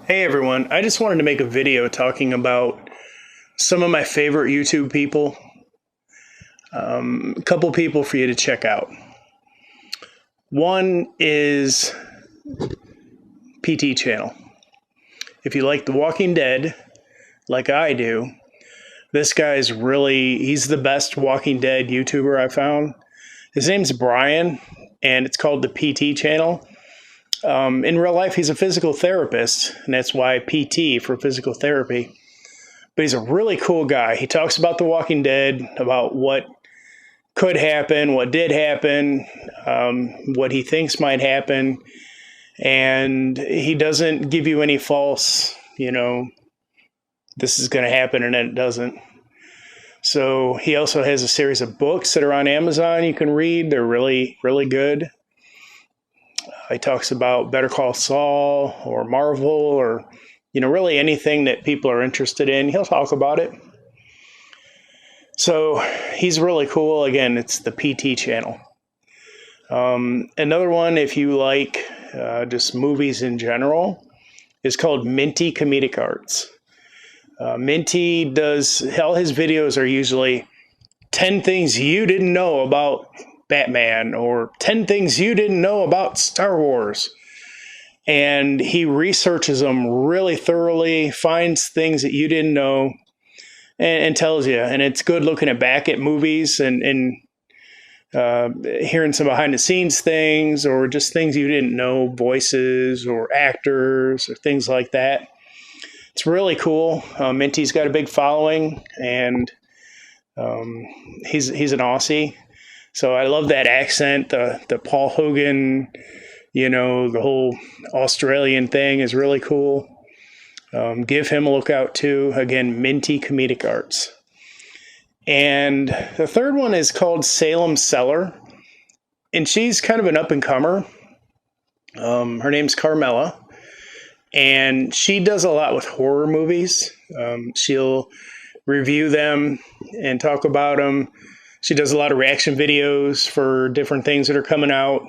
Hey everyone, I just wanted to make a video talking about some of my favorite YouTube people. A couple people for you to check out. One is PT Channel. If you like The Walking Dead, like I do, this guy's he's the best Walking Dead YouTuber I found. His name's Brian, and it's called the PT Channel. In real life, he's a physical therapist, and that's why PT for physical therapy. But he's a really cool guy. He talks about The Walking Dead, about what could happen, what did happen, what he thinks might happen. And he doesn't give you any false, this is going to happen and then it doesn't. So he also has a series of books that are on Amazon you can read. They're really, really good. He talks about Better Call Saul or Marvel or, really anything that people are interested in. He'll talk about it. So he's really cool. Again, it's the PT Channel. Another one, if you like just movies in general, is called Minty Comedic Arts. Minty all his videos are usually 10 things you didn't know about Batman or 10 things you didn't know about Star Wars. And he researches them really thoroughly, finds things that you didn't know, and tells you. And it's good looking back at movies and hearing some behind the scenes things or just things you didn't know, voices or actors or things like that. It's really cool. Minty's got a big following, and he's an Aussie. So I love that accent, the Paul Hogan, the whole Australian thing is really cool. Give him a look out too. Again, Minty Comedic Arts. And the third one is called Salem Seller. And she's kind of an up-and-comer. Her name's Carmela. And she does a lot with horror movies. She'll review them and talk about them. She does a lot of reaction videos for different things that are coming out.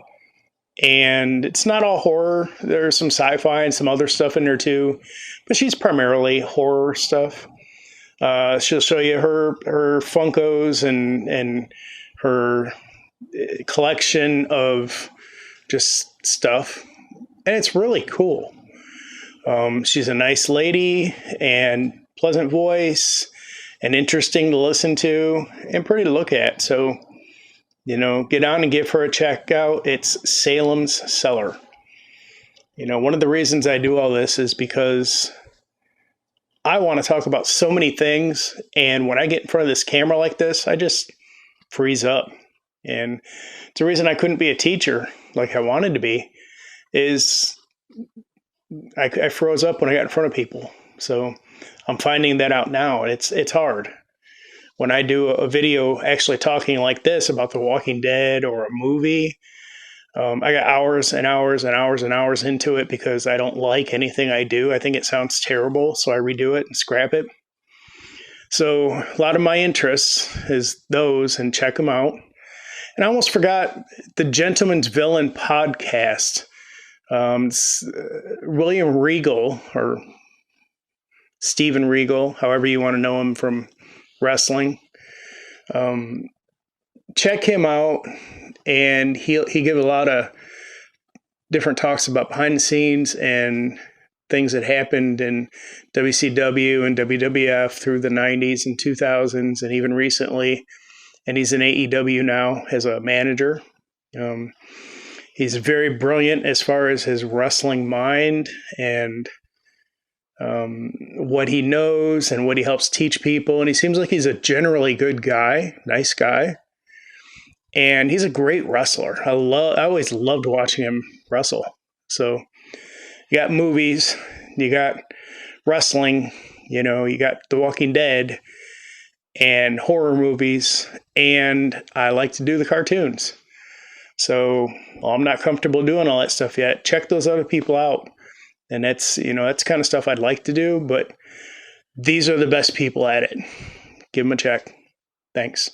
And it's not all horror. There's some sci-fi and some other stuff in there too. But she's primarily horror stuff. She'll show you her Funkos and her collection of just stuff. And it's really cool. She's a nice lady and pleasant voice and interesting to listen to and pretty to look at. So, get on and give her a check out. It's Salem's Seller. One of the reasons I do all this is because I want to talk about so many things. And when I get in front of this camera like this, I just freeze up. And it's the reason I couldn't be a teacher like I wanted to be is I froze up when I got in front of people. So I'm finding that out now, and it's hard. When I do a video actually talking like this about The Walking Dead or a movie, I got hours and hours and hours and hours into it because I don't like anything I do. I think it sounds terrible, so I redo it and scrap it. So a lot of my interests is those, and check them out. And I almost forgot the Gentleman's Villain podcast. William Regal, or Steven Regal, however you want to know him from wrestling. Check him out, and he give a lot of different talks about behind the scenes and things that happened in WCW and WWF through the 90s and 2000s and even recently. And he's in AEW now as a manager. He's very brilliant as far as his wrestling mind and what he knows and what he helps teach people. And he seems like he's a generally good guy, nice guy. And he's a great wrestler. I always loved watching him wrestle. So you got movies, you got wrestling, you got The Walking Dead and horror movies. And I like to do the cartoons. So I'm not comfortable doing all that stuff yet. Check those other people out. And that's kind of stuff I'd like to do, but these are the best people at it. Give them a check. Thanks.